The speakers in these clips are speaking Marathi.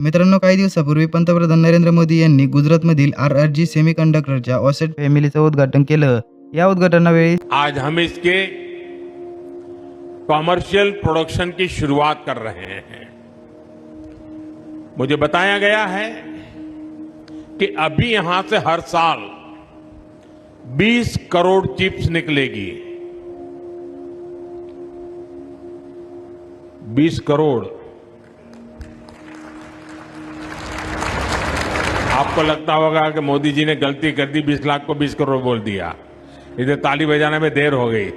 मित्रांनो, काही दिवसापूर्वी पंतप्रधान नरेंद्र मोदी यांनी गुजरातमधील RRG सेमीकंडक्टरच्या OSAT फॅमिलीचं उद्घाटन केलं. या उद्घाटनावेळी आज हम इसके कॉमर्शियल प्रोडक्शन की शुरुआत कर रहे हैं। मुझे बताया गया है कि अभी यहां से हर साल 20 करोड़ चिप्स निकलेगी। 20 करोड़। आपको लगता होगा कि मोदी जी ने गलती कर दी, 20 लाख को 20 करोड़ बोल दिया। इधर ताली बजाने में देर हो गई।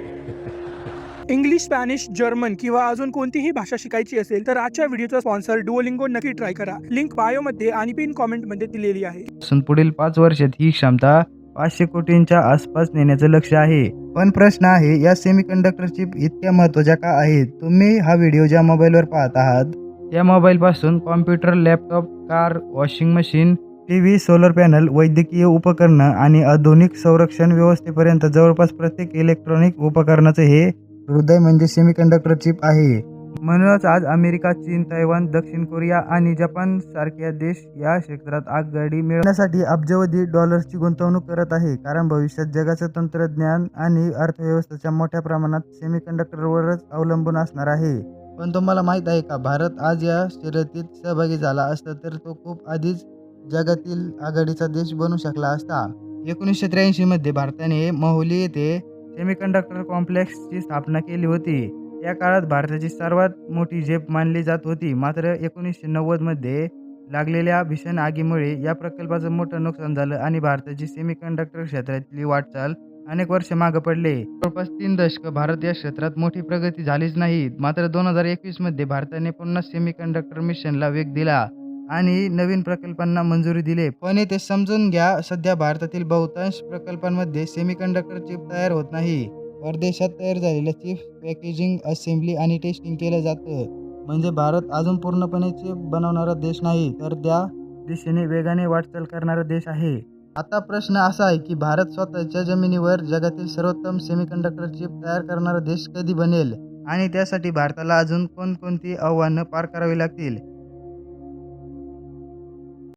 इंग्लिश, स्पॅनिश, जर्मन किंवा अजून कोणतीही भाषा शिकायची असेल तर आजच्या व्हिडिओचा स्पॉन्सर डुओलिंगो नक्की ट्राय करा। लिंक बायोमध्ये आणि पिन कॉमेंटमध्ये दिलेली आहे। पुढील 5 वर्षात ही क्षमता 500 कोटींच्या आसपास नेण्याचं लक्ष्य आहे। पण प्रश्न आहे, या सेमीकंडक्टर चिप इतक्या महत्त्वाच्या का आहेत? तुम्ही हा व्हिडिओ ज्या मोबाईलवर पाहत आहात त्या मोबाईलपासून computer, laptop, car, washing machine, TV, solar panel, वैद्यकीय उपकरणं आणि आधुनिक संरक्षण व्यवस्थेपर्यंत जवळपास प्रत्येक इलेक्ट्रॉनिक उपकरणाचं हे हृदय म्हणजे सेमीकंडक्टर चिप आहे। म्हणूनच आज अमेरिका, चीन, तैवान, दक्षिण कोरिया आणि जपान सारख्या देश या क्षेत्रात आघाडी मिळवण्यासाठी अब्जावधी डॉलर्सची गुंतवणूक करत आहे। कारण भविष्यात जगाचं तंत्रज्ञान आणि अर्थव्यवस्थेच्या मोठ्या प्रमाणात सेमीकंडक्टरवरच अवलंबून असणार आहे। पण तुम्हाला माहीत आहे का, भारत आज या शर्यतीत सहभागी झाला असता तर तो खूप आधीच जगातील आघाडीचा देश बनू शकला असता। 1983 मध्ये भारताने मोहाली येथे सेमीकंडक्टर कॉम्प्लेक्सची स्थापना केली होती। या काळात भारताची सर्वात मोठी झेप मानली जात होती। मात्र 1990 मध्ये लागलेल्या भीषण आगीमुळे या प्रकल्पाचं मोठं नुकसान झालं आणि भारताची सेमीकंडक्टर क्षेत्रातली वाटचाल अनेक वर्ष मागे पडले। जवळपास 3 दशक भारत या क्षेत्रात मोठी प्रगती झालीच नाही। मात्र 2021 मध्ये भारताने पुन्हा सेमीकंडक्टर मिशनला वेग दिला आणि नवीन प्रकल्पांना मंजुरी दिली। पण ते समजून घ्या, सध्या भारतातील बहुतांश प्रकल्पांमध्ये सेमीकंडक्टर चिप तयार होत नाही। परदेशात तयार झालेल्या चिप्स पॅकेजिंग, असेंब्ली आणि टेस्टिंग केलं जातं। म्हणजे भारत अजून पूर्णपणे चिप बनवणारा देश नाही, तर त्या दिशेने वेगाने वाटचाल करणारा देश आहे। आता प्रश्न असा आहे की भारत स्वतःच्या जमिनीवर जगातील सर्वोत्तम सेमीकंडक्टर चिप तयार करणारा देश कधी बनेल आणि त्यासाठी भारताला अजून कोणकोणती आव्हानं पार करावी लागतील